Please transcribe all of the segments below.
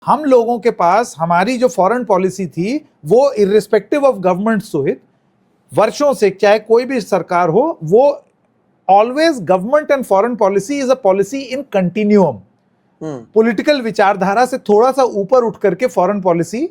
हम लोगों के पास हमारी जो फॉरेन पॉलिसी थी वो इर्रिस्पेक्टिव ऑफ गवर्नमेंट सुहित वर्षों से, चाहे कोई भी सरकार हो, वो always government and foreign policy is a policy in continuum. Political विचारधारा से थोड़ा सा ऊपर उठ करके फॉरेन पॉलिसी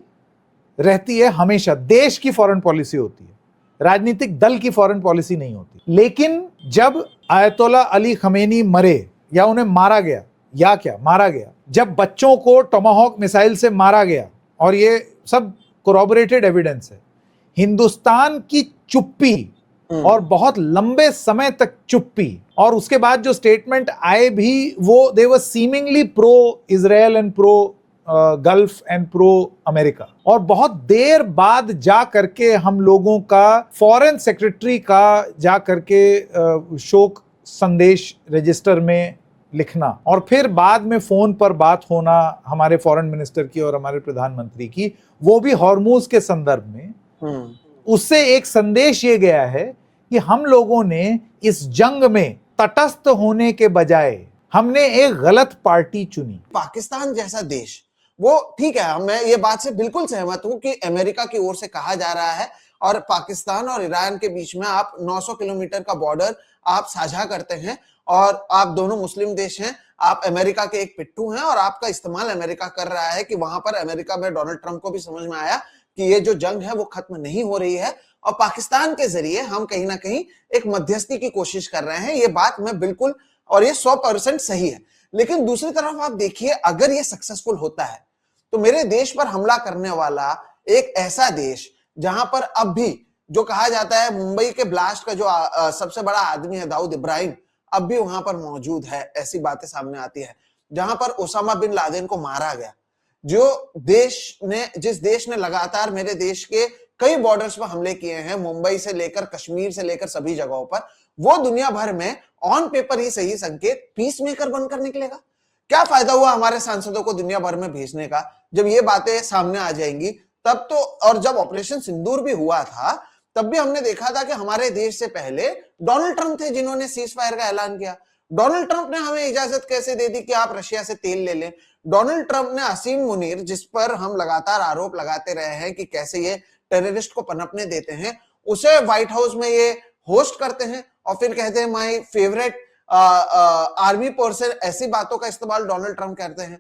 रहती है, हमेशा देश की फॉरेन पॉलिसी होती है, राजनीतिक दल की फॉरेन पॉलिसी नहीं होती। लेकिन जब आयतोला अली खमेनी मरे या उन्हें मारा गया, या क्या मारा गया, जब बच्चों को टोमाहॉक मिसाइल से मारा गया, और ये सब कोरॉबोरेटेड एविडेंस है, हिंदुस्तान की चुप्पी और बहुत लंबे समय तक चुप्पी, और उसके बाद जो स्टेटमेंट आए भी वो they were seemingly pro Israel and pro Gulf and pro America. और बहुत देर बाद जा करके हम लोगों का फॉरेन सेक्रेटरी का जा करके शोक संदेश रजिस्टर में लिखना, और फिर बाद में फोन पर बात होना हमारे फॉरेन मिनिस्टर की और हमारे प्रधानमंत्री की, वो भी हॉर्मूज के संदर्भ में, उससे एक संदेश ये गया है कि हम लोगों ने इस जंग में तटस्थ होने के बजाय हमने एक गलत पार्टी चुनी। पाकिस्तान जैसा देश, वो ठीक है, मैं ये बात से बिल्कुल सहमत हूं कि अमेरिका की ओर से कहा जा रहा है और पाकिस्तान और ईरान के बीच में आप 900 किलोमीटर का बॉर्डर आप साझा करते हैं और आप दोनों मुस्लिम देश हैं, आप अमेरिका के एक पिट्ठू हैं और आपका इस्तेमाल अमेरिका कर रहा है कि वहां पर अमेरिका में डोनाल्ड ट्रंप को भी समझ में आया कि ये जो जंग है वो खत्म नहीं हो रही है और पाकिस्तान के जरिए हम कहीं ना कहीं एक मध्यस्थी की कोशिश कर रहे हैं। ये बात मैं बिल्कुल, और ये 100% सही है। लेकिन दूसरी तरफ आप देखिए, अगर ये सक्सेसफुल होता है तो मेरे देश पर हमला करने वाला एक ऐसा देश जहां पर अब भी जो कहा जाता है मुंबई के ब्लास्ट का जो सबसे बड़ा आदमी है दाऊद इब्राहिम, अब भी वहां पर मौजूद है, ऐसी बातें सामने आती है। जहां पर ओसामा बिन लादेन को मारा गया, जिस देश ने लगातार मेरे देश के कई बॉर्डर्स पर हमले किए हैं, मुंबई से लेकर कश्मीर से लेकर सभी जगहों पर, वो दुनिया भर में ऑन पेपर ही सही संकेत पीस मेकर बनकर निकलेगा। क्या फायदा हुआ हमारे सांसदों को दुनिया भर में भेजने का जब ये बातें सामने आ जाएंगी तब तो। और जब ऑपरेशन सिंदूर भी हुआ था तब भी हमने देखा था कि हमारे देश से पहले डोनाल्ड ट्रंप थे जिन्होंने सीज फायर का ऐलान किया। डोनाल्ड ट्रंप ने हमें इजाजत कैसे दे दी कि आप रशिया से तेल ले लें। डोनाल्ड ट्रंप ने असीम मुनीर, जिस पर हम लगातार आरोप लगाते रहे हैं कि कैसे ये टेररिस्ट को पनपने देते हैं, उसे व्हाइट हाउस में ये होस्ट करते हैं और फिर कहते हैं माय फेवरेट आर्मी पर्सन। ऐसी बातों का इस्तेमाल डोनाल्ड ट्रंप करते हैं।